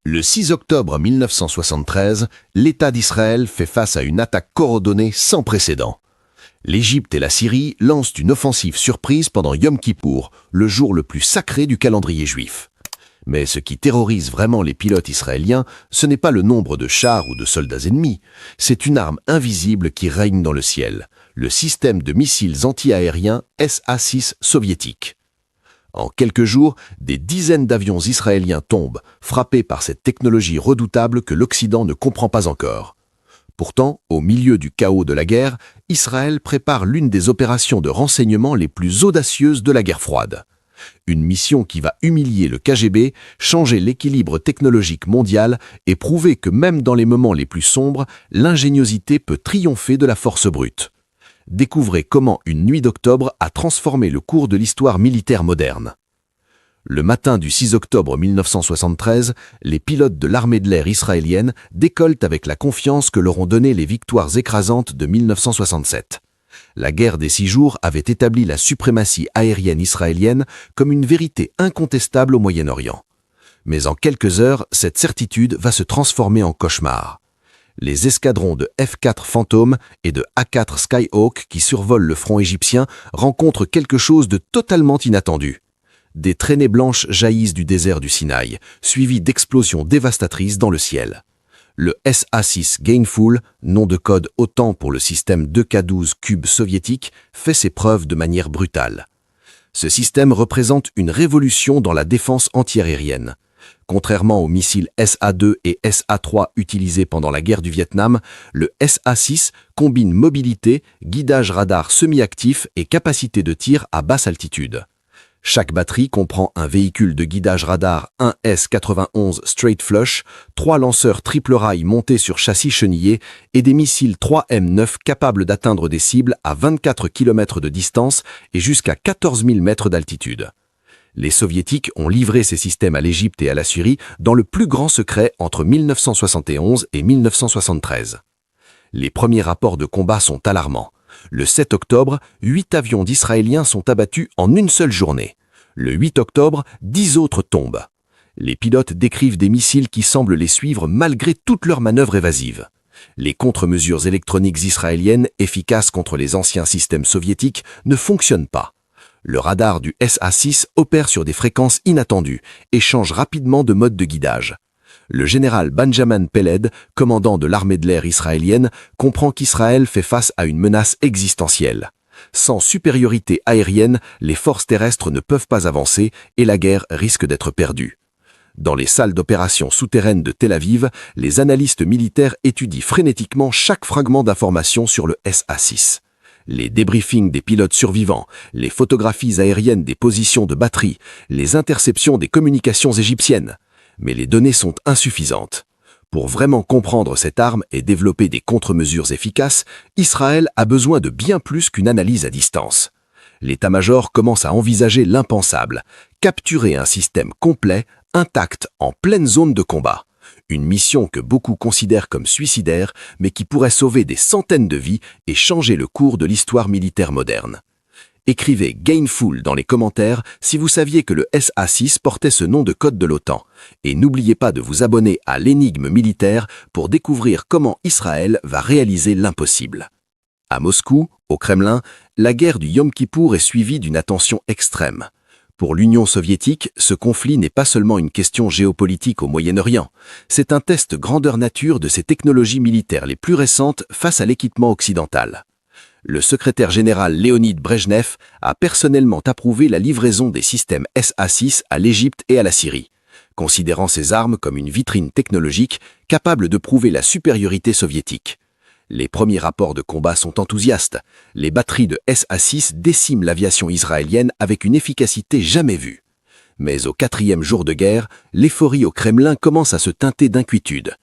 Le 6 octobre 1973, l'État d'Israël fait face à une attaque coordonnée sans précédent. L'Égypte et la Syrie lancent une offensive surprise pendant Yom Kippour, le jour le plus sacré du calendrier juif. Mais ce qui terrorise vraiment les pilotes israéliens, ce n'est pas le nombre de chars ou de soldats ennemis, c'est une arme invisible qui règne dans le ciel, le système de missiles anti-aériens SA-6 soviétique. En quelques jours, des dizaines d'avions israéliens tombent, frappés par cette technologie redoutable que l'Occident ne comprend pas encore. Pourtant, au milieu du chaos de la guerre, Israël prépare l'une des opérations de renseignement les plus audacieuses de la guerre froide. Une mission qui va humilier le KGB, changer l'équilibre technologique mondial et prouver que même dans les moments les plus sombres, l'ingéniosité peut triompher de la force brute. Découvrez comment une nuit d'octobre a transformé le cours de l'histoire militaire moderne. Le matin du 6 octobre 1973, les pilotes de l'armée de l'air israélienne décollent avec la confiance que leur ont donné les victoires écrasantes de 1967. La guerre des 6 jours avait établi la suprématie aérienne israélienne comme une vérité incontestable au Moyen-Orient. Mais en quelques heures, cette certitude va se transformer en cauchemar. Les escadrons de F-4 Phantom et de A-4 Skyhawk qui survolent le front égyptien rencontrent quelque chose de totalement inattendu. Des traînées blanches jaillissent du désert du Sinaï, suivies d'explosions dévastatrices dans le ciel. Le SA-6 Gainful, nom de code OTAN pour le système 2K12 Cube soviétique, fait ses preuves de manière brutale. Ce système représente une révolution dans la défense antiaérienne. Contrairement aux missiles SA-2 et SA-3 utilisés pendant la guerre du Vietnam, le SA-6 combine mobilité, guidage radar semi-actif et capacité de tir à basse altitude. Chaque batterie comprend un véhicule de guidage radar 1S-91 Straight Flush, 3 lanceurs triple rail montés sur châssis chenillé et des missiles 3M9 capables d'atteindre des cibles à 24 km de distance et jusqu'à 14 000 mètres d'altitude. Les Soviétiques ont livré ces systèmes à l'Égypte et à la Syrie dans le plus grand secret entre 1971 et 1973. Les premiers rapports de combat sont alarmants. Le 7 octobre, 8 avions d'Israéliens sont abattus en une seule journée. Le 8 octobre, 10 autres tombent. Les pilotes décrivent des missiles qui semblent les suivre malgré toutes leurs manœuvres évasives. Les contre-mesures électroniques israéliennes, efficaces contre les anciens systèmes soviétiques, ne fonctionnent pas. Le radar du SA-6 opère sur des fréquences inattendues et change rapidement de mode de guidage. Le général Benjamin Peled, commandant de l'armée de l'air israélienne, comprend qu'Israël fait face à une menace existentielle. Sans supériorité aérienne, les forces terrestres ne peuvent pas avancer et la guerre risque d'être perdue. Dans les salles d'opération souterraines de Tel Aviv, les analystes militaires étudient frénétiquement chaque fragment d'information sur le SA-6. Les débriefings des pilotes survivants, les photographies aériennes des positions de batterie, les interceptions des communications égyptiennes. Mais les données sont insuffisantes. Pour vraiment comprendre cette arme et développer des contre-mesures efficaces, Israël a besoin de bien plus qu'une analyse à distance. L'état-major commence à envisager l'impensable, capturer un système complet, intact, en pleine zone de combat. Une mission que beaucoup considèrent comme suicidaire, mais qui pourrait sauver des centaines de vies et changer le cours de l'histoire militaire moderne. Écrivez Gainful dans les commentaires si vous saviez que le SA-6 portait ce nom de code de l'OTAN. Et n'oubliez pas de vous abonner à l'énigme militaire pour découvrir comment Israël va réaliser l'impossible. À Moscou, au Kremlin, la guerre du Yom Kippour est suivie d'une attention extrême. Pour l'Union soviétique, ce conflit n'est pas seulement une question géopolitique au Moyen-Orient, c'est un test grandeur nature de ses technologies militaires les plus récentes face à l'équipement occidental. Le secrétaire général Léonid Brejnev a personnellement approuvé la livraison des systèmes SA-6 à l'Égypte et à la Syrie, considérant ces armes comme une vitrine technologique capable de prouver la supériorité soviétique. Les premiers rapports de combat sont enthousiastes. Les batteries de SA-6 déciment l'aviation israélienne avec une efficacité jamais vue. Mais au 4e jour de guerre, l'euphorie au Kremlin commence à se teinter d'inquiétude.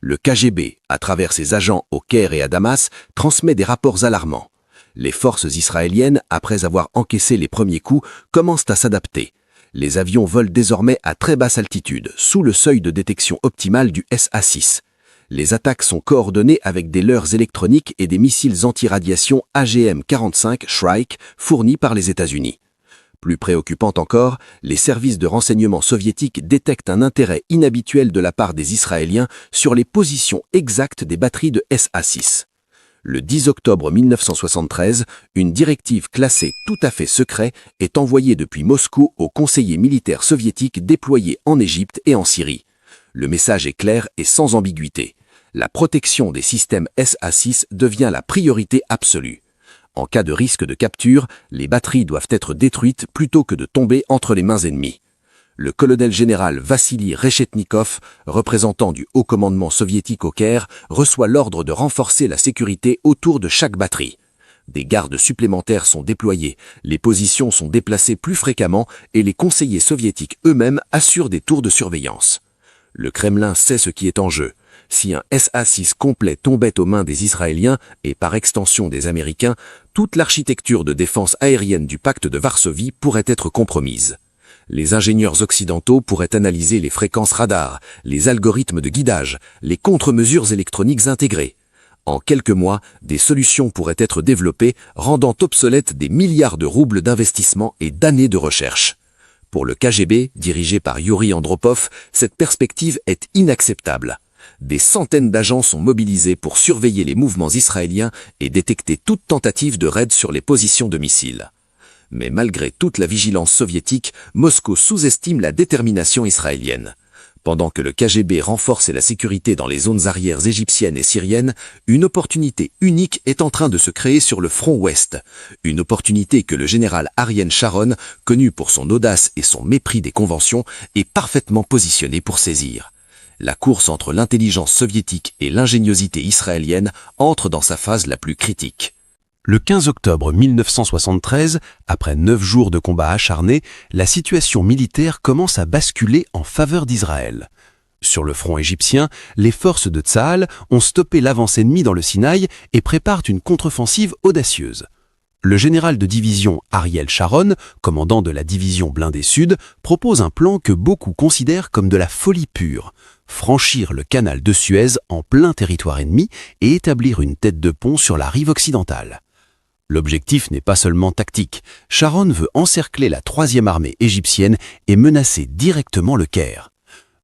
Le KGB, à travers ses agents au Caire et à Damas, transmet des rapports alarmants. Les forces israéliennes, après avoir encaissé les premiers coups, commencent à s'adapter. Les avions volent désormais à très basse altitude, sous le seuil de détection optimale du SA-6. Les attaques sont coordonnées avec des leurres électroniques et des missiles anti-radiation AGM-45 Shrike fournis par les États-Unis. Plus préoccupante encore, les services de renseignement soviétiques détectent un intérêt inhabituel de la part des Israéliens sur les positions exactes des batteries de SA-6. Le 10 octobre 1973, une directive classée tout à fait secret est envoyée depuis Moscou aux conseillers militaires soviétiques déployés en Égypte et en Syrie. Le message est clair et sans ambiguïté. La protection des systèmes SA-6 devient la priorité absolue. En cas de risque de capture, les batteries doivent être détruites plutôt que de tomber entre les mains ennemies. Le colonel général Vassili Rechetnikov, représentant du haut commandement soviétique au Caire, reçoit l'ordre de renforcer la sécurité autour de chaque batterie. Des gardes supplémentaires sont déployés, les positions sont déplacées plus fréquemment et les conseillers soviétiques eux-mêmes assurent des tours de surveillance. Le Kremlin sait ce qui est en jeu. Si un SA-6 complet tombait aux mains des Israéliens et par extension des Américains, toute l'architecture de défense aérienne du pacte de Varsovie pourrait être compromise. Les ingénieurs occidentaux pourraient analyser les fréquences radar, les algorithmes de guidage, les contre-mesures électroniques intégrées. En quelques mois, des solutions pourraient être développées, rendant obsolètes des milliards de roubles d'investissement et d'années de recherche. Pour le KGB, dirigé par Yuri Andropov, cette perspective est inacceptable. Des centaines d'agents sont mobilisés pour surveiller les mouvements israéliens et détecter toute tentative de raid sur les positions de missiles. Mais malgré toute la vigilance soviétique, Moscou sous-estime la détermination israélienne. Pendant que le KGB renforce la sécurité dans les zones arrières égyptiennes et syriennes, une opportunité unique est en train de se créer sur le front ouest. Une opportunité que le général Ariel Sharon, connu pour son audace et son mépris des conventions, est parfaitement positionné pour saisir. La course entre l'intelligence soviétique et l'ingéniosité israélienne entre dans sa phase la plus critique. Le 15 octobre 1973, après 9 jours de combats acharnés, la situation militaire commence à basculer en faveur d'Israël. Sur le front égyptien, les forces de Tsahal ont stoppé l'avance ennemie dans le Sinaï et préparent une contre-offensive audacieuse. Le général de division Ariel Sharon, commandant de la division blindée Sud, propose un plan que beaucoup considèrent comme de la folie pure: franchir le canal de Suez en plein territoire ennemi et établir une tête de pont sur la rive occidentale. L'objectif n'est pas seulement tactique. Sharon veut encercler la 3e armée égyptienne et menacer directement le Caire.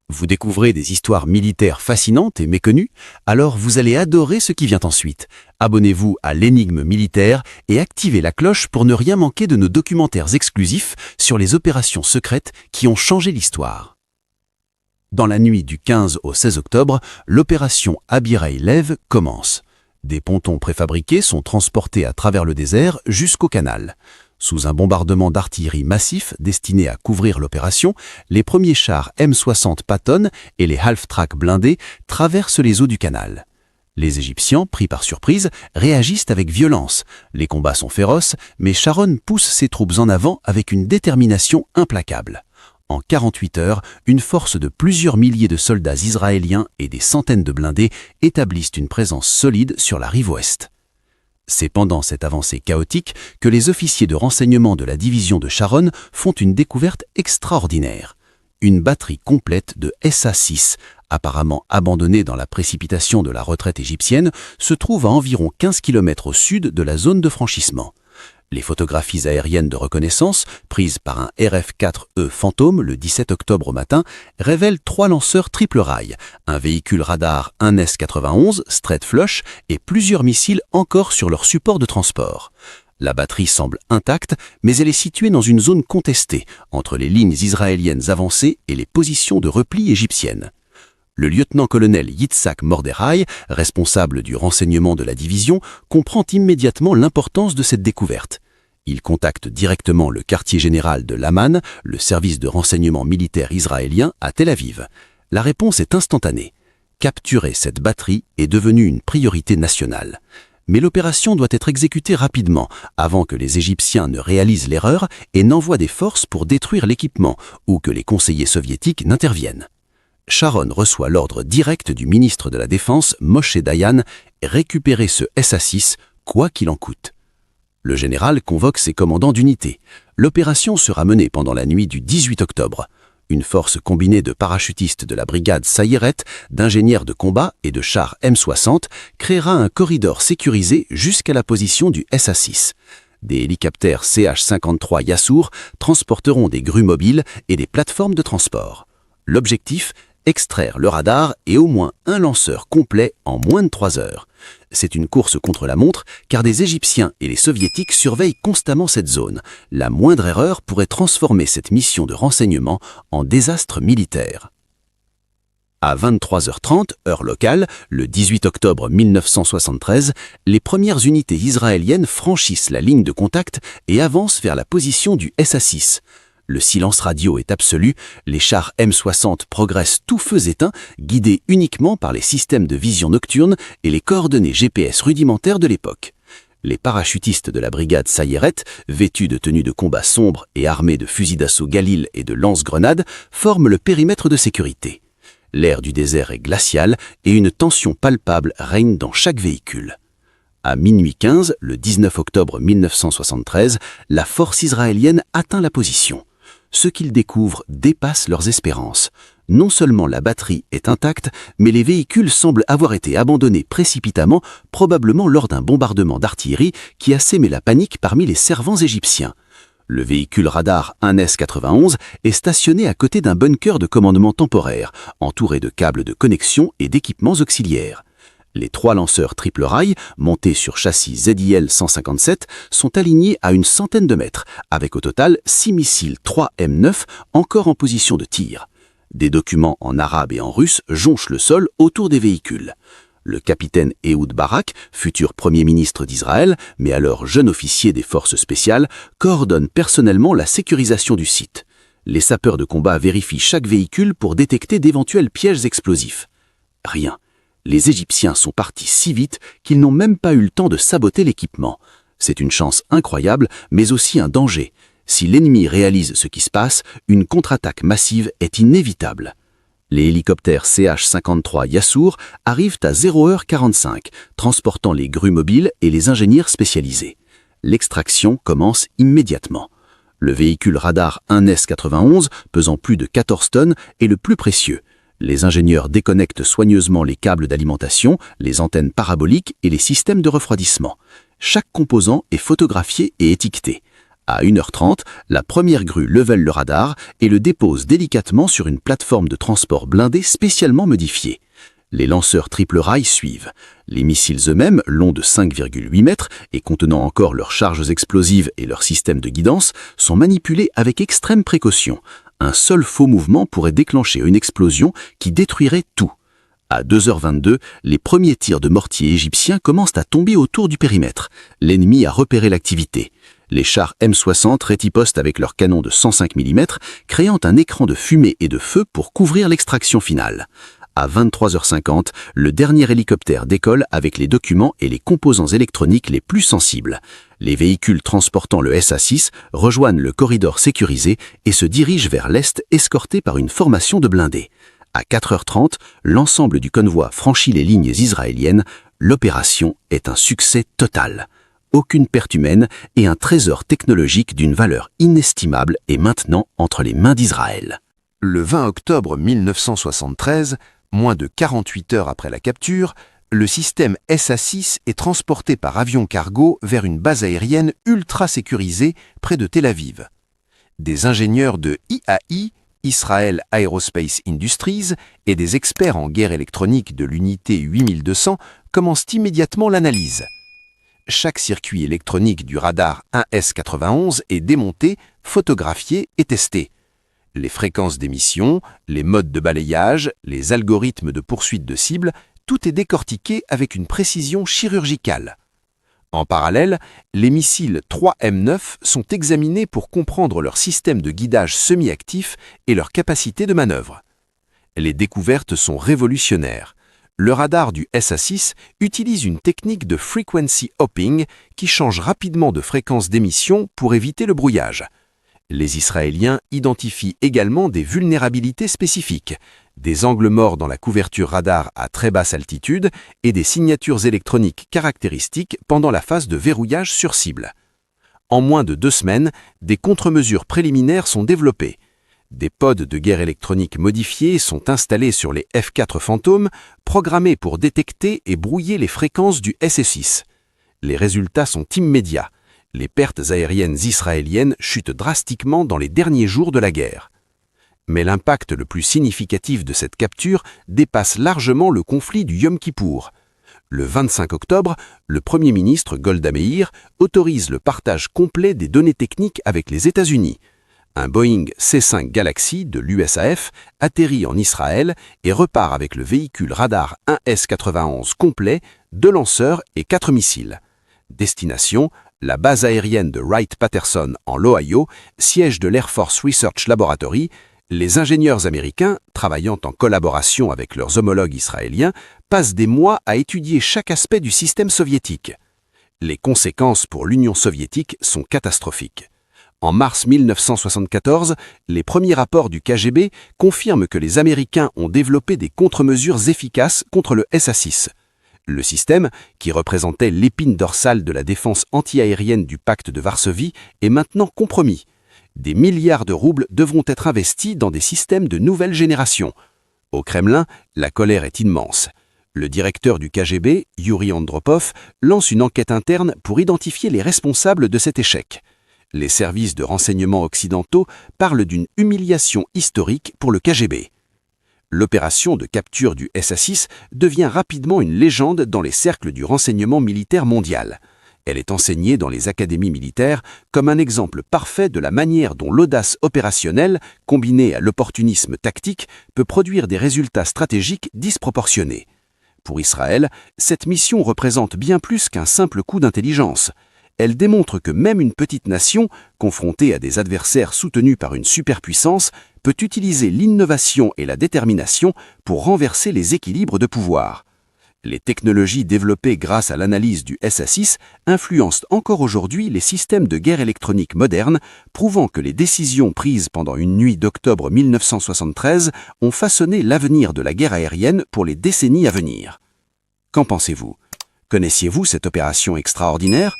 Vous découvrez des histoires militaires fascinantes et méconnues, alors vous allez adorer ce qui vient ensuite. Abonnez-vous à l'Énigme militaire et activez la cloche pour ne rien manquer de nos documentaires exclusifs sur les opérations secrètes qui ont changé l'histoire. Dans la nuit du 15 au 16 octobre, l'opération Abirei Lev commence. Des pontons préfabriqués sont transportés à travers le désert jusqu'au canal. Sous un bombardement d'artillerie massif destiné à couvrir l'opération, les premiers chars M60 Patton et les half-track blindés traversent les eaux du canal. Les Égyptiens, pris par surprise, réagissent avec violence. Les combats sont féroces, mais Sharon pousse ses troupes en avant avec une détermination implacable. En 48 heures, une force de plusieurs milliers de soldats israéliens et des centaines de blindés établissent une présence solide sur la rive ouest. C'est pendant cette avancée chaotique que les officiers de renseignement de la division de Sharon font une découverte extraordinaire. Une batterie complète de SA-6, apparemment abandonnée dans la précipitation de la retraite égyptienne, se trouve à environ 15 km au sud de la zone de franchissement. Les photographies aériennes de reconnaissance, prises par un RF-4E Phantom le 17 octobre au matin, révèlent 3 lanceurs triple rail, un véhicule radar 1S-91 straight flush et plusieurs missiles encore sur leur support de transport. La batterie semble intacte, mais elle est située dans une zone contestée, entre les lignes israéliennes avancées et les positions de repli égyptiennes. Le lieutenant-colonel Yitzhak Mordechai, responsable du renseignement de la division, comprend immédiatement l'importance de cette découverte. Il contacte directement le quartier général de l'Aman, le service de renseignement militaire israélien, à Tel Aviv. La réponse est instantanée. Capturer cette batterie est devenu une priorité nationale. Mais l'opération doit être exécutée rapidement, avant que les Égyptiens ne réalisent l'erreur et n'envoient des forces pour détruire l'équipement, ou que les conseillers soviétiques n'interviennent. Sharon reçoit l'ordre direct du ministre de la Défense, Moshe Dayan, récupérer ce SA-6, quoi qu'il en coûte. Le général convoque ses commandants d'unité. L'opération sera menée pendant la nuit du 18 octobre. Une force combinée de parachutistes de la brigade Sayeret, d'ingénieurs de combat et de chars M60 créera un corridor sécurisé jusqu'à la position du SA-6. Des hélicoptères CH-53 Yassour transporteront des grues mobiles et des plateformes de transport. L'objectif, extraire le radar et au moins un lanceur complet en moins de 3 heures. C'est une course contre la montre car des Égyptiens et les Soviétiques surveillent constamment cette zone. La moindre erreur pourrait transformer cette mission de renseignement en désastre militaire. À 23h30, heure locale, le 18 octobre 1973, les premières unités israéliennes franchissent la ligne de contact et avancent vers la position du SA-6. Le silence radio est absolu, les chars M60 progressent tout feux éteints, guidés uniquement par les systèmes de vision nocturne et les coordonnées GPS rudimentaires de l'époque. Les parachutistes de la brigade Sayeret, vêtus de tenues de combat sombres et armés de fusils d'assaut Galil et de lance-grenades, forment le périmètre de sécurité. L'air du désert est glacial et une tension palpable règne dans chaque véhicule. À minuit 15, le 19 octobre 1973, la force israélienne atteint la position. Ce qu'ils découvrent dépasse leurs espérances. Non seulement la batterie est intacte, mais les véhicules semblent avoir été abandonnés précipitamment, probablement lors d'un bombardement d'artillerie qui a sémé la panique parmi les servants égyptiens. Le véhicule radar 1S-91 est stationné à côté d'un bunker de commandement temporaire, entouré de câbles de connexion et d'équipements auxiliaires. Les 3 lanceurs triple rail, montés sur châssis ZIL 157, sont alignés à une centaine de mètres, avec au total 6 missiles 3M9 encore en position de tir. Des documents en arabe et en russe jonchent le sol autour des véhicules. Le capitaine Ehud Barak, futur Premier ministre d'Israël, mais alors jeune officier des forces spéciales, coordonne personnellement la sécurisation du site. Les sapeurs de combat vérifient chaque véhicule pour détecter d'éventuels pièges explosifs. Rien. Les Égyptiens sont partis si vite qu'ils n'ont même pas eu le temps de saboter l'équipement. C'est une chance incroyable, mais aussi un danger. Si l'ennemi réalise ce qui se passe, une contre-attaque massive est inévitable. Les hélicoptères CH-53 Yassour arrivent à 0h45, transportant les grues mobiles et les ingénieurs spécialisés. L'extraction commence immédiatement. Le véhicule radar 1S-91, pesant plus de 14 tonnes, est le plus précieux. Les ingénieurs déconnectent soigneusement les câbles d'alimentation, les antennes paraboliques et les systèmes de refroidissement. Chaque composant est photographié et étiqueté. À 1h30, la première grue levelle le radar et le dépose délicatement sur une plateforme de transport blindée spécialement modifiée. Les lanceurs triple rail suivent. Les missiles eux-mêmes, longs de 5,8 mètres et contenant encore leurs charges explosives et leur système de guidance, sont manipulés avec extrême précaution. Un seul faux mouvement pourrait déclencher une explosion qui détruirait tout. À 2h22, les premiers tirs de mortier égyptiens commencent à tomber autour du périmètre. L'ennemi a repéré l'activité. Les chars M60 ripostent avec leurs canons de 105 mm, créant un écran de fumée et de feu pour couvrir l'extraction finale. À 23h50, le dernier hélicoptère décolle avec les documents et les composants électroniques les plus sensibles. Les véhicules transportant le SA-6 rejoignent le corridor sécurisé et se dirigent vers l'est escortés par une formation de blindés. À 4h30, l'ensemble du convoi franchit les lignes israéliennes. L'opération est un succès total. Aucune perte humaine et un trésor technologique d'une valeur inestimable est maintenant entre les mains d'Israël. Le 20 octobre 1973, moins de 48 heures après la capture, le système SA-6 est transporté par avion cargo vers une base aérienne ultra sécurisée près de Tel Aviv. Des ingénieurs de IAI, Israel Aerospace Industries, et des experts en guerre électronique de l'unité 8200 commencent immédiatement l'analyse. Chaque circuit électronique du radar 1S91 est démonté, photographié et testé. Les fréquences d'émission, les modes de balayage, les algorithmes de poursuite de cible, tout est décortiqué avec une précision chirurgicale. En parallèle, les missiles 3M9 sont examinés pour comprendre leur système de guidage semi-actif et leur capacité de manœuvre. Les découvertes sont révolutionnaires. Le radar du SA-6 utilise une technique de frequency hopping qui change rapidement de fréquence d'émission pour éviter le brouillage. Les Israéliens identifient également des vulnérabilités spécifiques, des angles morts dans la couverture radar à très basse altitude et des signatures électroniques caractéristiques pendant la phase de verrouillage sur cible. En moins de 2 semaines, des contre-mesures préliminaires sont développées. Des pods de guerre électronique modifiés sont installés sur les F-4 Phantom, programmés pour détecter et brouiller les fréquences du SA-6. Les résultats sont immédiats. Les pertes aériennes israéliennes chutent drastiquement dans les derniers jours de la guerre. Mais l'impact le plus significatif de cette capture dépasse largement le conflit du Yom Kippour. Le 25 octobre, le Premier ministre Golda Meir autorise le partage complet des données techniques avec les États-Unis. Un Boeing C-5 Galaxy de l'USAF atterrit en Israël et repart avec le véhicule radar 1S-91 complet, 2 lanceurs et 4 missiles. Destination, la base aérienne de Wright-Patterson en l'Ohio, siège de l'Air Force Research Laboratory. Les ingénieurs américains, travaillant en collaboration avec leurs homologues israéliens, passent des mois à étudier chaque aspect du système soviétique. Les conséquences pour l'Union soviétique sont catastrophiques. En mars 1974, les premiers rapports du KGB confirment que les Américains ont développé des contre-mesures efficaces contre le SA-6. Le système, qui représentait l'épine dorsale de la défense antiaérienne du pacte de Varsovie, est maintenant compromis. Des milliards de roubles devront être investis dans des systèmes de nouvelle génération. Au Kremlin, la colère est immense. Le directeur du KGB, Yuri Andropov, lance une enquête interne pour identifier les responsables de cet échec. Les services de renseignement occidentaux parlent d'une humiliation historique pour le KGB. L'opération de capture du SA-6 devient rapidement une légende dans les cercles du renseignement militaire mondial. Elle est enseignée dans les académies militaires comme un exemple parfait de la manière dont l'audace opérationnelle, combinée à l'opportunisme tactique, peut produire des résultats stratégiques disproportionnés. Pour Israël, cette mission représente bien plus qu'un simple coup d'intelligence. Elle démontre que même une petite nation, confrontée à des adversaires soutenus par une superpuissance, peut utiliser l'innovation et la détermination pour renverser les équilibres de pouvoir. Les technologies développées grâce à l'analyse du SA-6 influencent encore aujourd'hui les systèmes de guerre électronique modernes, prouvant que les décisions prises pendant une nuit d'octobre 1973 ont façonné l'avenir de la guerre aérienne pour les décennies à venir. Qu'en pensez-vous? Connaissiez-vous cette opération extraordinaire?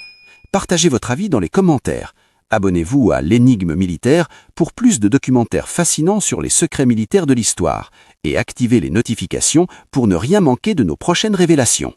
Partagez votre avis dans les commentaires. Abonnez-vous à l'Énigme militaire pour plus de documentaires fascinants sur les secrets militaires de l'histoire et activez les notifications pour ne rien manquer de nos prochaines révélations.